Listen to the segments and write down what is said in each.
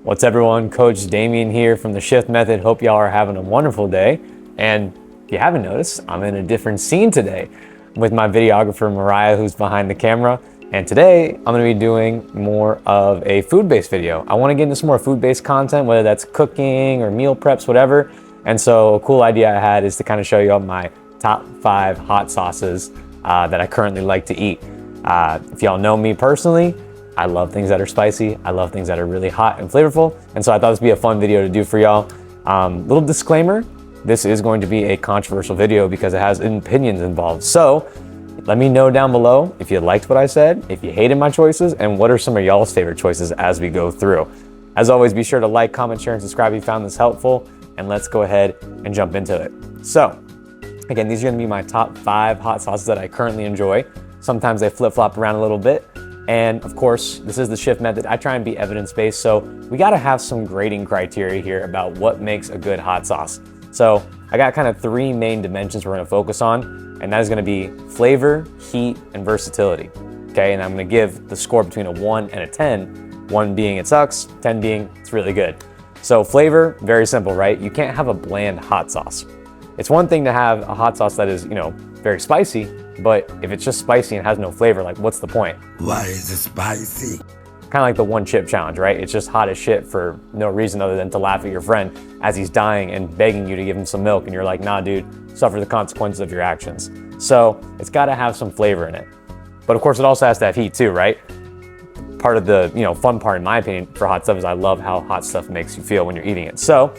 What's everyone? Coach Damien here from the Shift Method. Hope y'all are having a wonderful day. And if you haven't noticed, I'm in a different scene today with my videographer Mariah, who's behind the camera. And today I'm going to be doing more of a food-based video. I want to get into some more food-based content, whether that's cooking or meal preps, whatever. And so a cool idea I had is to kind of show you all my top 5 hot sauces that I currently like to eat. If y'all know me personally, I love things that are spicy. I love things that are really hot and flavorful. And so I thought this would be a fun video to do for y'all. Little disclaimer, this is going to be a controversial video because it has opinions involved. So let me know down below if you liked what I said, if you hated my choices, and what are some of y'all's favorite choices as we go through. As always, be sure to like, comment, share, and subscribe if you found this helpful. And let's go ahead and jump into it. So again, these are gonna be my top 5 hot sauces that I currently enjoy. Sometimes they flip-flop around a little bit. And of course, this is the Shift Method. I try and be evidence-based, so we gotta have some grading criteria here about what makes a good hot sauce. So I got kind of 3 main dimensions we're gonna focus on, and that is gonna be flavor, heat, and versatility. Okay, and I'm gonna give the score between a 1 and a 10, 1 being it sucks, 10 being it's really good. So flavor, very simple, right? You can't have a bland hot sauce. It's one thing to have a hot sauce that is, very spicy, but if it's just spicy and has no flavor, like what's the point? Why is it spicy? Kind of like the one chip challenge, right? It's just hot as shit for no reason other than to laugh at your friend as he's dying and begging you to give him some milk, and you're like, nah, dude, suffer the consequences of your actions. So it's gotta have some flavor in it. But of course it also has to have heat too, right? Part of the fun part in my opinion for hot stuff is I love how hot stuff makes you feel when you're eating it. So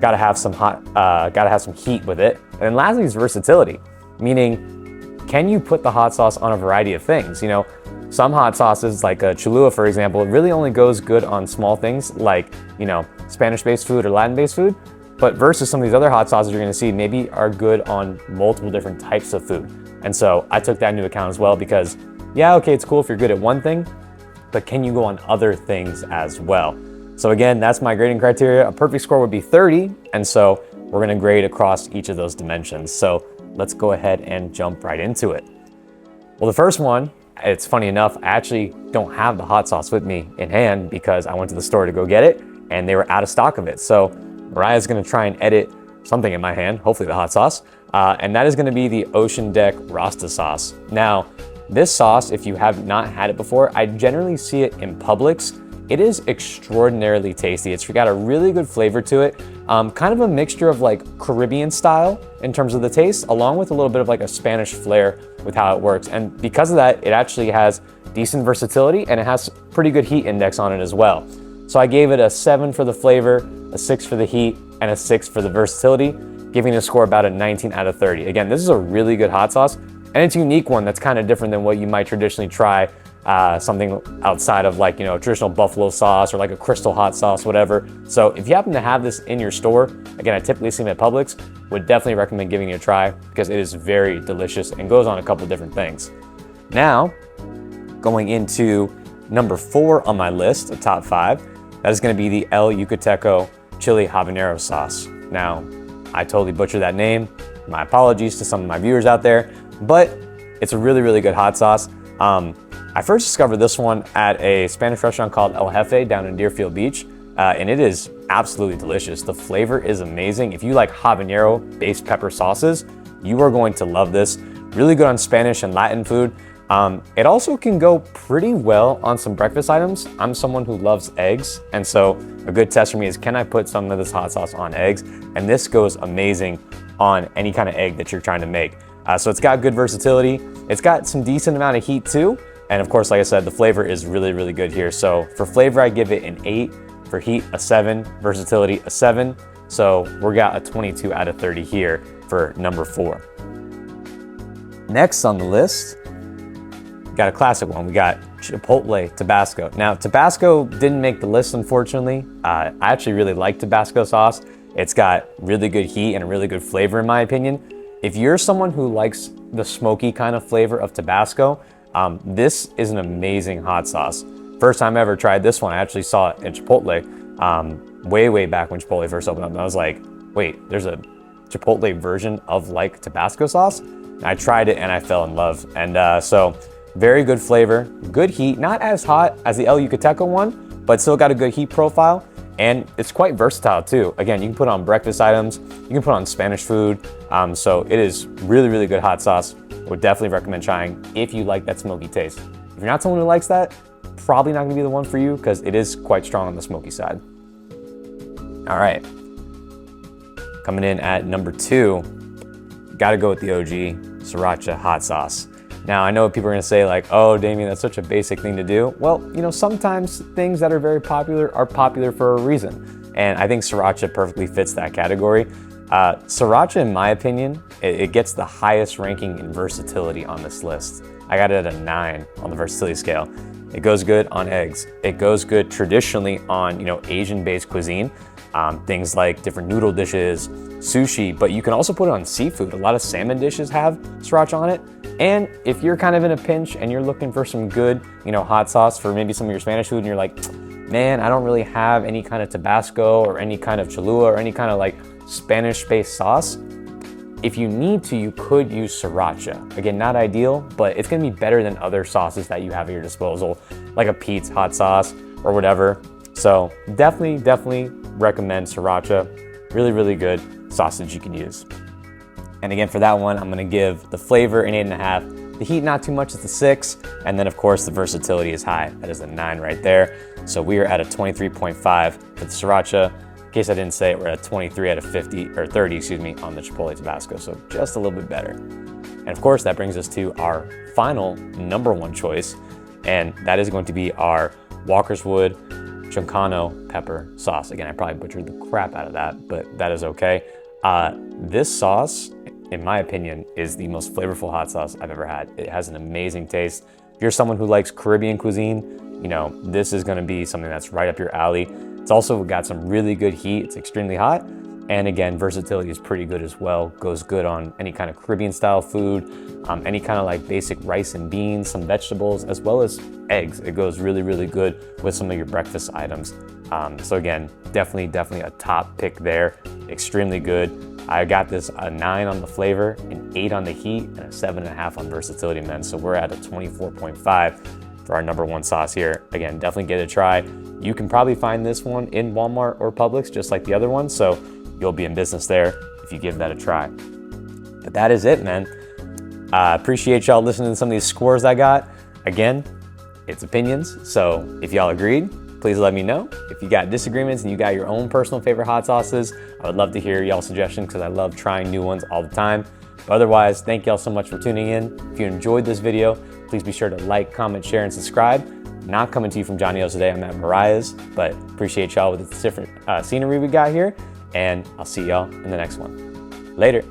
gotta have some heat with it. And then lastly is versatility, meaning can you put the hot sauce on a variety of things? Some hot sauces like a Cholula, for example, it really only goes good on small things like, Spanish-based food or Latin-based food. But versus some of these other hot sauces you're gonna see maybe are good on multiple different types of food. And so I took that into account as well because, yeah, okay, it's cool if you're good at one thing, but can you go on other things as well? So again, that's my grading criteria. A perfect score would be 30. And so we're gonna grade across each of those dimensions. So let's go ahead and jump right into it. Well, the first one, it's funny enough, I actually don't have the hot sauce with me in hand because I went to the store to go get it and they were out of stock of it. So Mariah's gonna try and edit something in my hand, hopefully the hot sauce, and that is gonna be the Ocean Deck Rasta sauce. Now, this sauce, if you have not had it before, I generally see it in Publix. It is extraordinarily tasty. It's got a really good flavor to it. Kind of a mixture of like Caribbean style in terms of the taste, along with a little bit of like a Spanish flair with how it works. And because of that, it actually has decent versatility and it has pretty good heat index on it as well. So I gave it a 7 for the flavor, a 6 for the heat, and a 6 for the versatility, giving it a score about a 19 out of 30. Again, this is a really good hot sauce and it's a unique one that's kind of different than what you might traditionally try. Something outside of like, traditional buffalo sauce or like a crystal hot sauce, whatever. So if you happen to have this in your store, again, I typically see them at Publix, would definitely recommend giving it a try because it is very delicious and goes on a couple different things. Now, going into number 4 on my list of top 5, that is gonna be the El Yucateco Chili Habanero sauce. Now, I totally butchered that name. My apologies to some of my viewers out there, but it's a really, really good hot sauce. I first discovered this one at a Spanish restaurant called El Jefe down in Deerfield Beach, and it is absolutely delicious. The flavor is amazing. If you like habanero-based pepper sauces, you are going to love this. Really good on Spanish and Latin food. It also can go pretty well on some breakfast items. I'm someone who loves eggs, and so a good test for me is, can I put some of this hot sauce on eggs? And this goes amazing on any kind of egg that you're trying to make. So it's got good versatility. It's got some decent amount of heat too. And of course, like I said, the flavor is really, really good here. So for flavor, I give it an 8, for heat, a 7, versatility, a 7. So we got a 22 out of 30 here for number 4. Next on the list, got a classic one. We got Chipotle Tabasco. Now, Tabasco didn't make the list, unfortunately. I actually really like Tabasco sauce. It's got really good heat and a really good flavor, in my opinion. If you're someone who likes the smoky kind of flavor of Tabasco, this is an amazing hot sauce. First time I ever tried this one, I actually saw it at Chipotle way back when Chipotle first opened up. And I was like, wait, there's a Chipotle version of like Tabasco sauce? And I tried it and I fell in love. And so very good flavor, good heat, not as hot as the El Yucateco one, but still got a good heat profile. And it's quite versatile too. Again, you can put on breakfast items, you can put on Spanish food. So it is really, really good hot sauce. I would definitely recommend trying if you like that smoky taste. If you're not someone who likes that, probably not gonna be the one for you because it is quite strong on the smoky side. All right, coming in at number 2, gotta go with the OG Sriracha hot sauce. Now, I know people are gonna say like, oh, Damien, that's such a basic thing to do. Well, you know, sometimes things that are very popular are popular for a reason. And I think Sriracha perfectly fits that category. Sriracha, in my opinion, it gets the highest ranking in versatility on this list. I got it at a 9 on the versatility scale. It goes good on eggs. It goes good traditionally on, you know, Asian-based cuisine. Things like different noodle dishes, sushi, but you can also put it on seafood. A lot of salmon dishes have Sriracha on it. And if you're kind of in a pinch and you're looking for some good, you know, hot sauce for maybe some of your Spanish food and you're like, man, I don't really have any kind of Tabasco or any kind of Cholula or any kind of like Spanish-based sauce, if you need to, you could use Sriracha. Again, not ideal, but it's gonna be better than other sauces that you have at your disposal, like a Pete's hot sauce or whatever. So definitely recommend Sriracha. Really, really good sausage you can use. And again, for that one, I'm gonna give the flavor an 8.5. The heat, not too much, it's a 6. And then of course, the versatility is high. That is a 9 right there. So we are at a 23.5 for the Sriracha. In case I didn't say it, we're at 23 out of 50, or 30, excuse me, on the Chipotle Tabasco. So just a little bit better. And of course, that brings us to our final number 1 choice. And that is going to be our Walker's Wood Chuncano pepper sauce. Again, I probably butchered the crap out of that, but that is okay. This sauce, in my opinion, is the most flavorful hot sauce I've ever had. It has an amazing taste. If you're someone who likes Caribbean cuisine, you know, this is gonna be something that's right up your alley. It's also got some really good heat. It's extremely hot. And again, versatility is pretty good as well. Goes good on any kind of Caribbean style food, any kind of like basic rice and beans, some vegetables, as well as eggs. It goes really, really good with some of your breakfast items. So again, definitely a top pick there. Extremely good. I got this a 9 on the flavor, an 8 on the heat, and a 7.5 on versatility, men. So we're at a 24.5 for our number 1 sauce here. Again, definitely give it a try. You can probably find this one in Walmart or Publix, just like the other one. So you'll be in business there if you give that a try. But that is it, man. Appreciate y'all listening to some of these scores I got. Again, it's opinions. So if y'all agreed, please let me know. If you got disagreements and you got your own personal favorite hot sauces, I would love to hear y'all suggestions because I love trying new ones all the time. But otherwise, thank y'all so much for tuning in. If you enjoyed this video, please be sure to like, comment, share, and subscribe. Not coming to you from Johnny O's today, I'm at Mariah's, but appreciate y'all with the different scenery we got here, and I'll see y'all in the next one. Later.